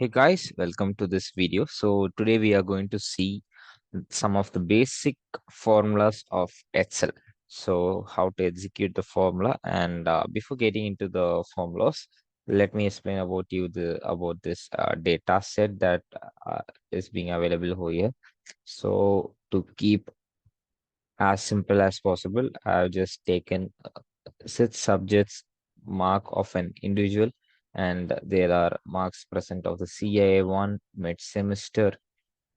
Hey guys, welcome to this video. So today we are going to see some of the basic formulas of Excel. So how to execute the formula, and before getting into the formulas, let me explain about this data set that uh, is being available over here. So to keep as simple as possible, I've just taken six subjects mark of an individual, and there are marks present of the CIA1 mid semester,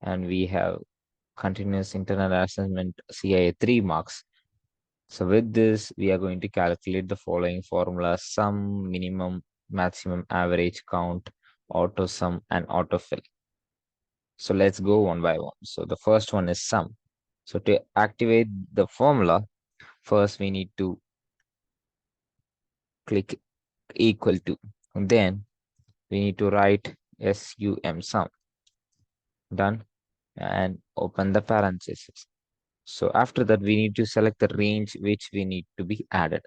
and we have continuous internal assessment CIA 3 marks. So with this, we are going to calculate the following formula: sum, minimum, maximum, average, count, auto sum, and autofill. So let's go one by one. So the first one is sum. So to activate the formula, first we need to click equal to, and then we need to write sum. Done. And open the parentheses. So after that, we need to select the range which we need to be added.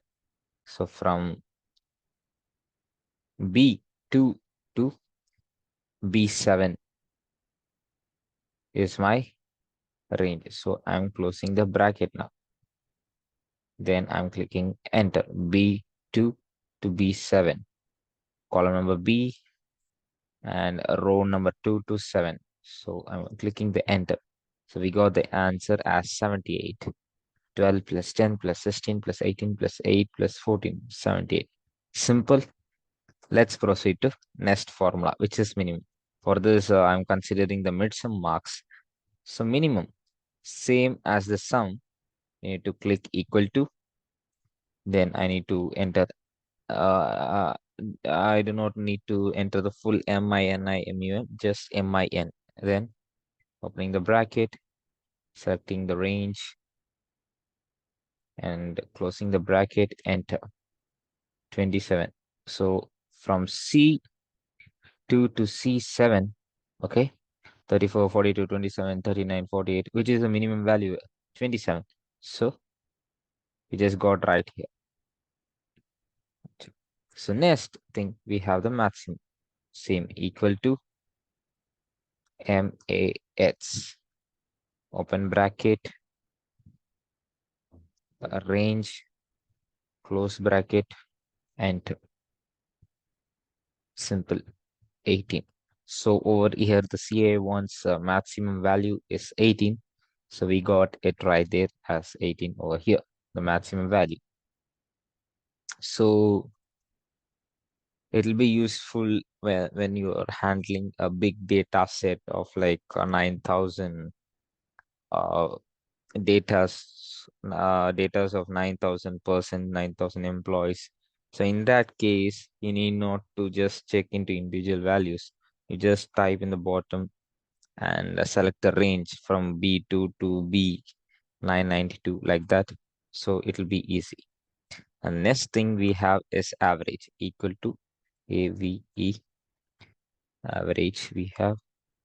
So from B2 to B7 is my range. So I'm closing the bracket now. Then I'm clicking enter. B2 to B7. Column number B and row number 2 to 7. So I'm clicking the enter. So we got the answer as 78. 12 plus 10 plus 16 plus 18 plus 8 plus 14, 78. Simple. Let's proceed to next formula, which is minimum. For this, I'm considering the midsum marks. So minimum, same as the sum, I need to click equal to. Then I need to enter. Uh, I do not need to enter the full MINIMUM, just MIN. Then opening the bracket, selecting the range, and closing the bracket, enter. 27. So from C2 to C7, okay, 34, 42, 27, 39, 48, which is the minimum value, 27. So we just got right here. So next thing, we have the maximum. Same, equal to MAX. Open bracket, range, close bracket, enter. Simple, 18. So over here, the CA1's maximum value is 18. So we got it right there as 18 over here, the maximum value. So it'll be useful when you are handling a big data set of like 9,000 uh, datas of 9,000 person, 9,000 employees. So in that case, you need not to just check into individual values. You just type in the bottom and select the range from B2 to B992 like that. So it'll be easy. And next thing we have is average equal to AVE. Average, we have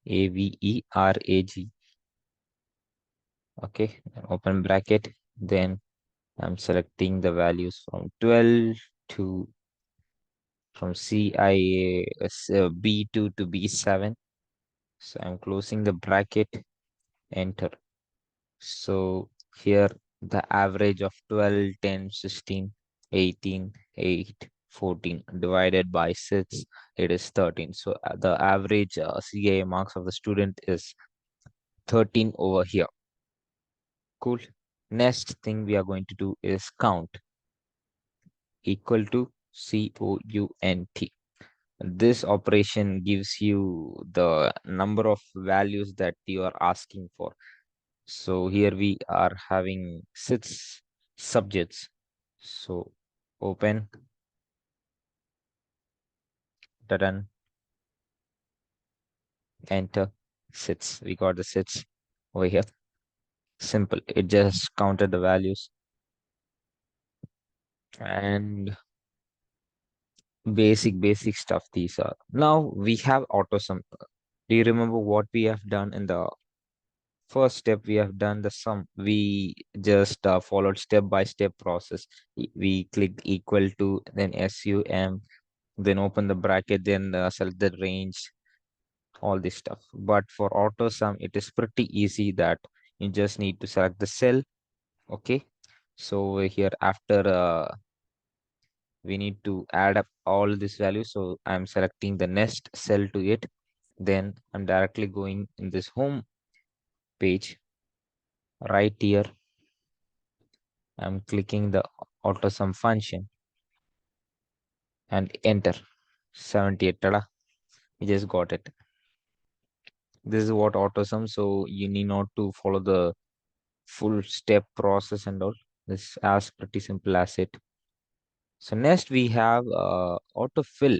AVERAG. Okay, open bracket. Then I'm selecting the values from 12 to from CIA B2 to B7. So I'm closing the bracket, enter. So here the average of 12, 10, 16, 18, 8, 14 divided by 6, it is 13. So the average CA marks of the student is 13 over here. Cool. Next thing we are going to do is count equal to COUNT. This operation gives you the number of values that you are asking for. So here we are having 6 subjects. So open, done, enter, 6. We got the 6 over here. Simple. It just counted the values. And basic stuff these are. Now we have AUTOSUM. Do you remember what we have done in the first step? We have done the sum. We just followed step by step process. We clicked equal to, then SUM, then open the bracket, then select the range, all this stuff. But for AUTOSUM, it is pretty easy that you just need to select the cell. Okay. So over here, after we need to add up all this value. So I'm selecting the next cell to it. Then I'm directly going in this home page right here. I'm clicking the AUTOSUM function and enter 78. Tada, we just got it. This is what AUTOSUM. So you need not to follow the full step process and all. This is as pretty simple as it. So next we have autofill.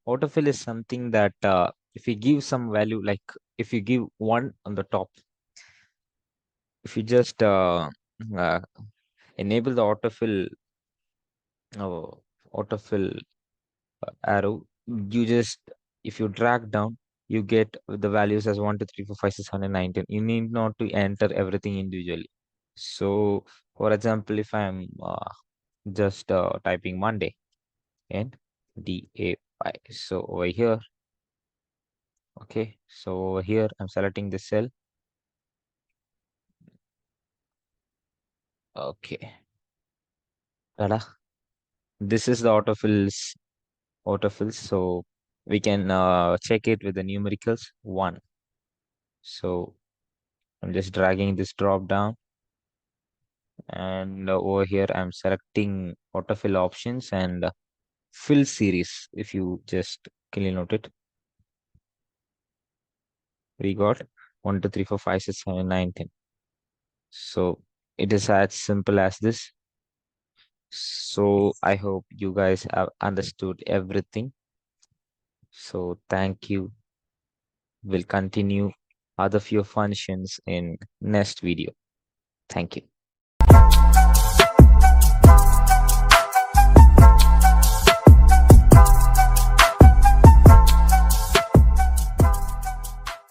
Autofill is something that if you give some value, like if you give one on the top, if you just uh, enable the uh, autofill arrow, you just, if you drag down, you get the values as 1 2 3 4 5 6 7 9 10. You need not to enter everything individually. So for example, if I'm just typing Monday and DAY, so over here, okay, so over here I'm selecting the cell. Okay, tada. This is the autofills, so we can check it with the numericals 1. So I'm just dragging this drop down, and over here I'm selecting autofill options and fill series. If you just clearly note it, we got 1 2 3 4 5 6 7 9 10. So it is as simple as this. So I hope you guys have understood everything. So thank you. We'll continue other few functions in next video. Thank you.